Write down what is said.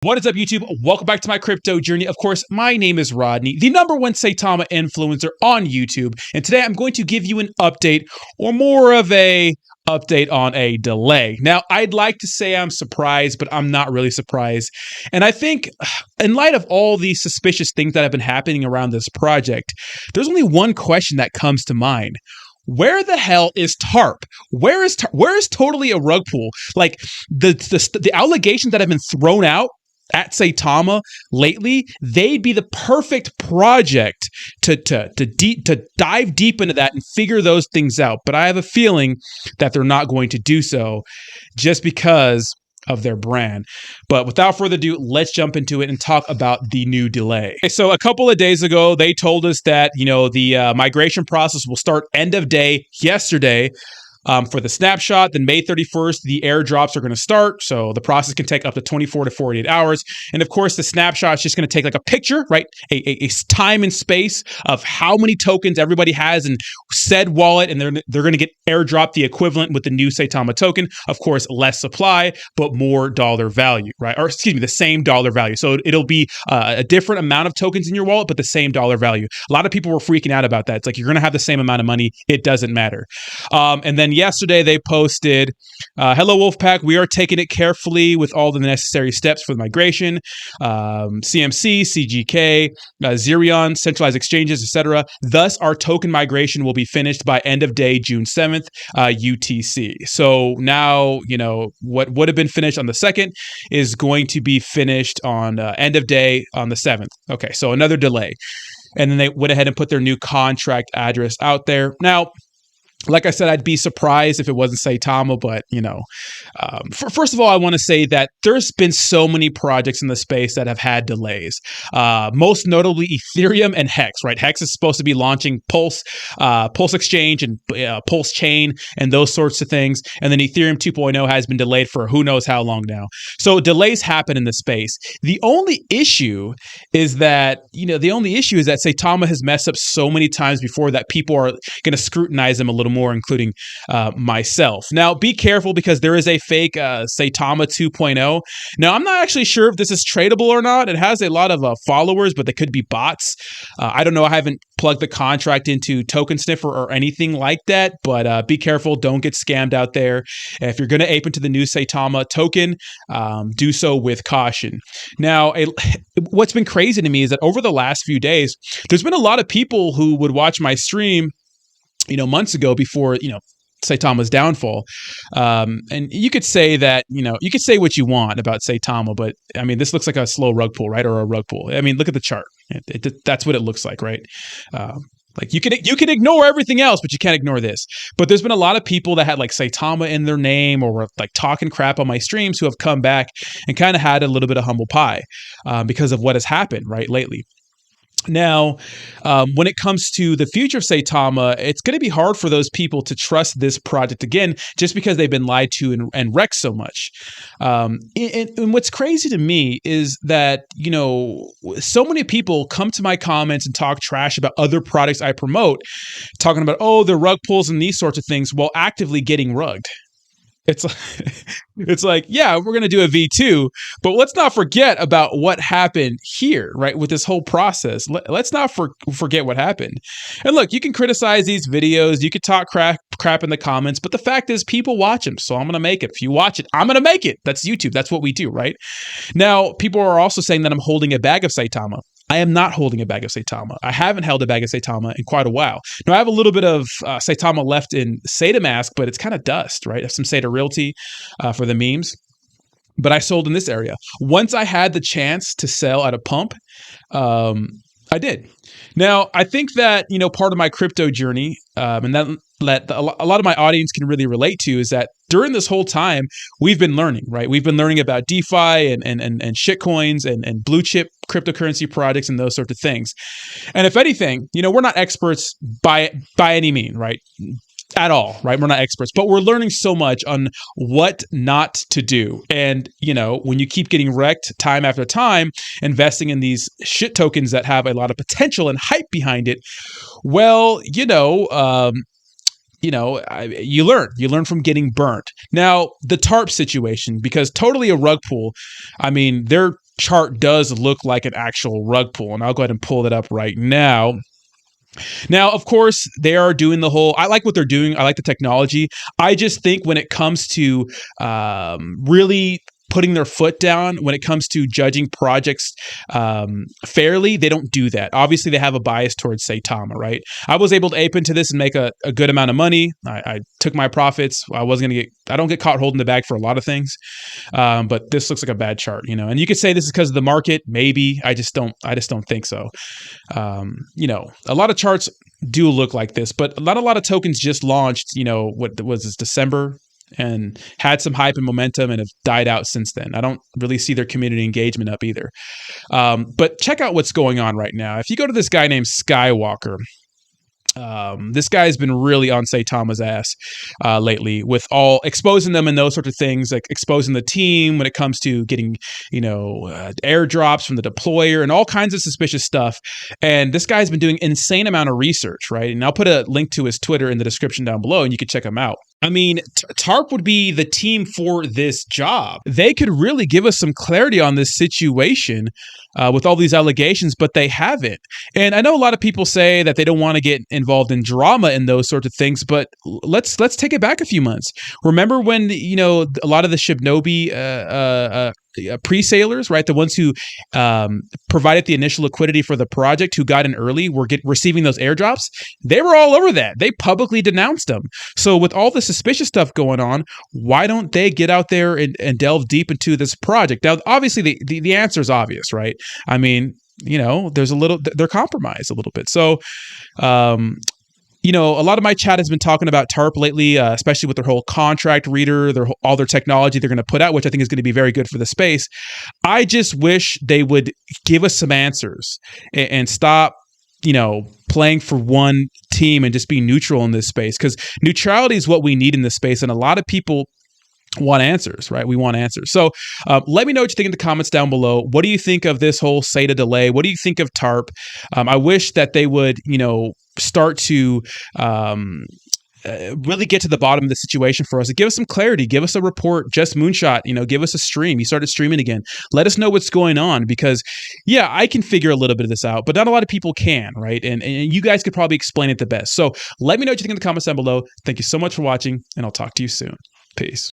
What is up, YouTube? Welcome back to my crypto journey. Of course, my name is Rodney, the #1 Saitama influencer on YouTube. And today I'm going to give you an update, or more of a update on a delay. Now, I'd like to say I'm surprised, but I'm not really surprised. And I think in light of all these suspicious things that have been happening around this project, there's only one question that comes to mind. Where the hell is Tarp? Where is totally a rug pull? Like the allegations that have been thrown out at Saitama lately, they'd be the perfect project to dive deep into that and figure those things out. But I have a feeling that they're not going to do so just because of their brand. But without further ado, let's jump into it and talk about the new delay. Okay, so a couple of days ago, they told us that, the migration process will start end of day yesterday. For the snapshot, then May 31st, the airdrops are going to start. So the process can take up to 24 to 48 hours. And of course, the snapshot is just going to take like a picture, right? A time and space of how many tokens everybody has in said wallet. And they're going to get airdropped the equivalent with the new Saitama token. Of course, less supply, but more dollar value, right? Or excuse me, the same dollar value. So it'll be a different amount of tokens in your wallet, but the same dollar value. A lot of people were freaking out about that. It's like, you're going to have the same amount of money. It doesn't matter. And then yesterday they posted, hello Wolfpack, we are taking it carefully with all the necessary steps for the migration. CMC, CGK, Xerion, centralized exchanges, etc. Thus, our token migration will be finished by end of day, June 7th, UTC. So now, what would have been finished on the 2nd is going to be finished on end of day on the 7th. Okay, so another delay. And then they went ahead and put their new contract address out there. Now, like I said, I'd be surprised if it wasn't Saitama, but, first of all, I want to say that there's been so many projects in the space that have had delays, most notably Ethereum and Hex, right? Hex is supposed to be launching Pulse Exchange and Pulse Chain and those sorts of things. And then Ethereum 2.0 has been delayed for who knows how long now. So delays happen in the space. The only issue is that, Saitama has messed up so many times before that people are going to scrutinize him a little more, including myself. Now, be careful because there is a fake Saitama 2.0. Now, I'm not actually sure if this is tradable or not. It has a lot of followers, but they could be bots. I don't know. I haven't plugged the contract into Token Sniffer or anything like that, but be careful. Don't get scammed out there. If you're going to ape into the new Saitama token, do so with caution. Now, what's been crazy to me is that over the last few days, there's been a lot of people who would watch my stream months ago before, Saitama's downfall. And you could say that, you could say what you want about Saitama, but I mean, this looks like a slow rug pull, right? Or a rug pull. I mean, look at the chart. That's what it looks like, right? Like you can ignore everything else, but you can't ignore this. But there's been a lot of people that had like Saitama in their name or were like talking crap on my streams who have come back and kind of had a little bit of humble pie because of what has happened, right, lately. Now, when it comes to the future of Saitama, it's going to be hard for those people to trust this project again, just because they've been lied to and wrecked so much. And what's crazy to me is that, so many people come to my comments and talk trash about other products I promote, talking about, oh, the rug pulls and these sorts of things, while actively getting rugged. It's like, yeah, we're going to do a V2, but let's not forget about what happened here, right? With this whole process. Let's not forget what happened. And look, you can criticize these videos. You could talk crap in the comments, but the fact is people watch them. So I'm going to make it. If you watch it, I'm going to make it. That's YouTube. That's what we do, right? Now, people are also saying that I'm holding a bag of Saitama. I am not holding a bag of Saitama. I haven't held a bag of Saitama in quite a while. Now, I have a little bit of Saitama left in SaitaMask, but it's kind of dust, right? I have some Saita Realty for the memes. But I sold in this area. Once I had the chance to sell at a pump, I did. Now, I think that, part of my crypto journey, and that a lot of my audience can really relate to, is that during this whole time, we've been learning, right? We've been learning about DeFi and shitcoins and blue chip cryptocurrency projects and those sorts of things. And if anything, we're not experts by any mean, right? At all, right? We're not experts, but we're learning so much on what not to do. And, when you keep getting wrecked time after time, investing in these shit tokens that have a lot of potential and hype behind it, well, you learn from getting burnt. Now, the Tarp situation, because totally a rug pull. I mean, they're chart does look like an actual rug pull, and I'll go ahead and pull that up right now. Now, of course, they are doing the whole. I like what they're doing. I like the technology. I just think when it comes to really putting their foot down when it comes to judging projects fairly, they don't do that. Obviously, they have a bias towards Saitama, right? I was able to ape into this and make a good amount of money. I took my profits. I wasn't gonna get. I don't get caught holding the bag for a lot of things, but this looks like a bad chart, you know. And you could say this is because of the market, maybe. I just don't think so. You know, a lot of charts do look like this, but not a lot of tokens just launched. You know, what was this, December? And had some hype and momentum and have died out since then. I don't really see their community engagement up either. But check out what's going on right now. If you go to this guy named Skywalker, this guy's been really on Saitama's ass lately with all exposing them and those sorts of things, like exposing the team when it comes to getting, you know, airdrops from the deployer and all kinds of suspicious stuff. And this guy's been doing insane amount of research, right? And I'll put a link to his Twitter in the description down below, and you can check him out. I mean, Tarp would be the team for this job. They could really give us some clarity on this situation with all these allegations, but they haven't. And I know a lot of people say that they don't want to get involved in drama and those sorts of things, but let's take it back a few months. Remember when, you know, a lot of the Shinobi pre-sailers, right, the ones who provided the initial liquidity for the project, who got in early, were receiving those airdrops? They were all over that. They publicly denounced them. So with all the suspicious stuff going on, why don't they get out there and delve deep into this project? Now, obviously, the answer is obvious, right? I mean, you know, they're compromised a little bit. So, you know, a lot of my chat has been talking about Tarp lately, especially with their whole contract reader, all their technology they're going to put out, which I think is going to be very good for the space. I just wish they would give us some answers and stop, you know, playing for one team and just be neutral in this space, because neutrality is what we need in this space. And a lot of people want answers, right? We want answers. So let me know what you think in the comments down below. What do you think of this whole SATA delay? What do you think of Tarp? I wish that they would, you know, start to really get to the bottom of the situation for us and give us some clarity, give us a report. Just Moonshot, you know, give us a stream. You started streaming again. Let us know what's going on, because yeah, I can figure a little bit of this out, but not a lot of people can, right? And you guys could probably explain it the best. So let me know what you think in the comments down below. Thank you so much for watching, and I'll talk to you soon. Peace.